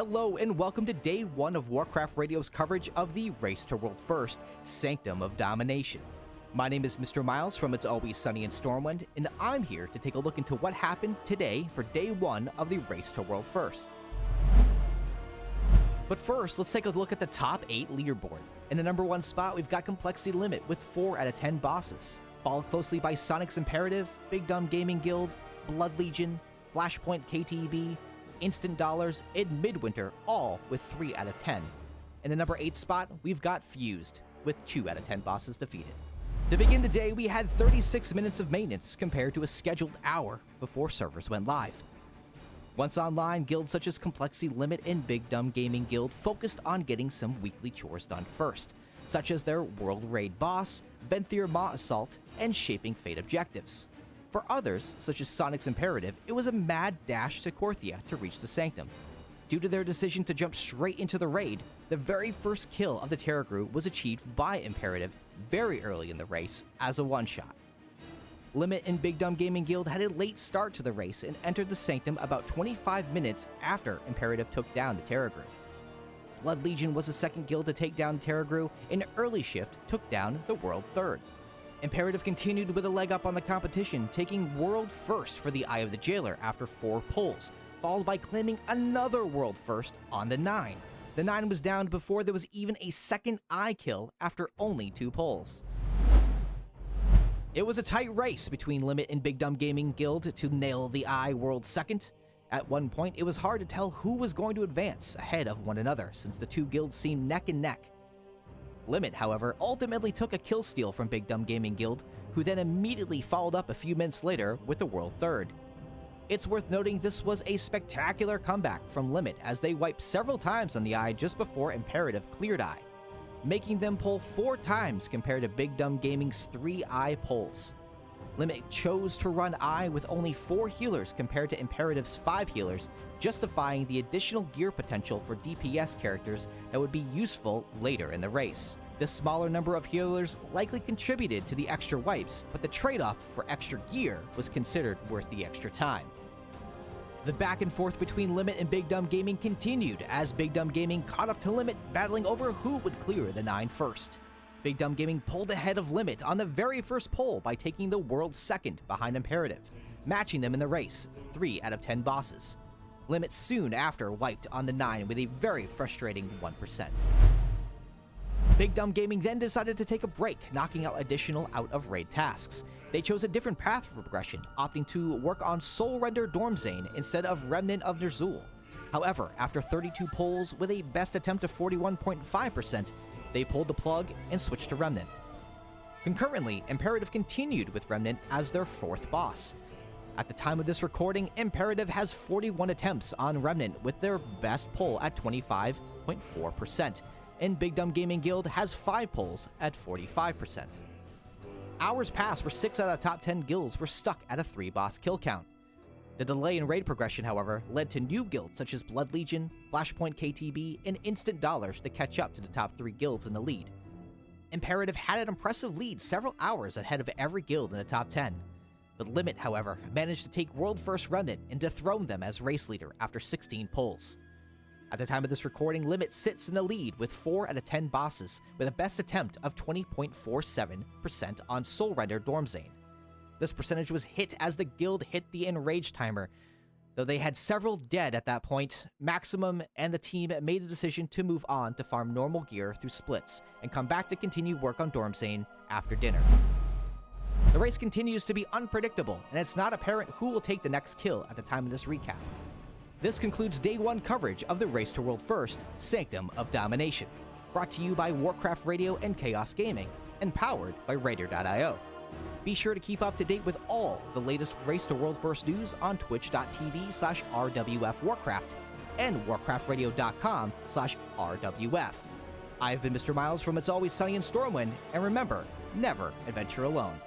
Hello and welcome to Day 1 of Warcraft Radio's coverage of the Race to World First, Sanctum of Domination. My name is Mr. Miles from It's Always Sunny in Stormwind, and I'm here to take a look into what happened today for Day 1 of the Race to World First. But first, let's take a look at the top 8 leaderboard. In the number 1 spot, we've got Complexity Limit with 4 out of 10 bosses, followed closely by Sonic's Imperative, Big Dumb Gaming Guild, Blood Legion, Flashpoint KTB, Instant Dollars, and Midwinter, all with 3 out of 10. In the number 8 spot, we've got Fused, with 2 out of 10 bosses defeated. To begin the day, we had 36 minutes of maintenance compared to a scheduled hour before servers went live. Once online, guilds such as Complexity Limit and Big Dumb Gaming Guild focused on getting some weekly chores done first, such as their World Raid boss, Venthyr Maw Assault, and Shaping Fate objectives. For others, such as Sonic's Imperative, it was a mad dash to Korthia to reach the Sanctum. Due to their decision to jump straight into the raid, the very first kill of the Terragru was achieved by Imperative very early in the race as a one-shot. Limit and Big Dumb Gaming Guild had a late start to the race and entered the Sanctum about 25 minutes after Imperative took down the Terragru. Blood Legion was the second guild to take down Terragru, and Early Shift took down the World Third. Imperative continued with a leg up on the competition, taking World First for the Eye of the Jailer after 4 pulls, followed by claiming another World First on the 9. The 9 was downed before there was even a second Eye kill after only 2 pulls. It was a tight race between Limit and Big Dumb Gaming Guild to nail the Eye World Second. At one point, it was hard to tell who was going to advance ahead of one another since the two guilds seemed neck and neck. Limit, however, ultimately took a kill steal from Big Dumb Gaming Guild, who then immediately followed up a few minutes later with the World Third. It's worth noting this was a spectacular comeback from Limit as they wiped several times on the Eye just before Imperative cleared Eye, making them pull 4 times compared to Big Dumb Gaming's 3 Eye pulls. Limit chose to run Eye with only 4 healers compared to Imperative's 5 healers, justifying the additional gear potential for DPS characters that would be useful later in the race. The smaller number of healers likely contributed to the extra wipes, but the trade-off for extra gear was considered worth the extra time. The back and forth between Limit and Big Dumb Gaming continued as Big Dumb Gaming caught up to Limit, battling over who would clear the 9 first. Big Dumb Gaming pulled ahead of Limit on the very first pull by taking the World Second behind Imperative, matching them in the race, 3 out of 10 bosses. Limit soon after wiped on the 9 with a very frustrating 1%. Big Dumb Gaming then decided to take a break, knocking out additional out-of-raid tasks. They chose a different path for progression, opting to work on Soul Render Dormzane instead of Remnant of Ner'zhul. However, after 32 pulls with a best attempt of 41.5%, they pulled the plug and switched to Remnant. Concurrently, Imperative continued with Remnant as their 4th boss. At the time of this recording, Imperative has 41 attempts on Remnant with their best pull at 25.4%, and Big Dumb Gaming Guild has 5 pulls at 45%. Hours passed where 6 out of the top 10 guilds were stuck at a 3-boss kill count. The delay in raid progression, however, led to new guilds such as Blood Legion, Flashpoint KTB, and Instant Dollars to catch up to the top 3 guilds in the lead. Imperative had an impressive lead several hours ahead of every guild in the top 10. The Limit, however, managed to take World First Remnant and dethrone them as race leader after 16 pulls. At the time of this recording, Limit sits in the lead with 4 out of 10 bosses, with a best attempt of 20.47% on Soul Render Dormzane. This percentage was hit as the guild hit the enrage timer. Though they had several dead at that point, Maximum and the team made the decision to move on to farm normal gear through splits and come back to continue work on Dormzane after dinner. The race continues to be unpredictable, and it's not apparent who will take the next kill at the time of this recap. This concludes Day 1 coverage of the Race to World First, Sanctum of Domination, brought to you by Warcraft Radio and Chaos Gaming, and powered by Raider.io. Be sure to keep up to date with all the latest Race to World First news on twitch.tv/RWFWarcraft and warcraftradio.com/RWF. I've been Mr. Miles from It's Always Sunny in Stormwind, and remember, never adventure alone.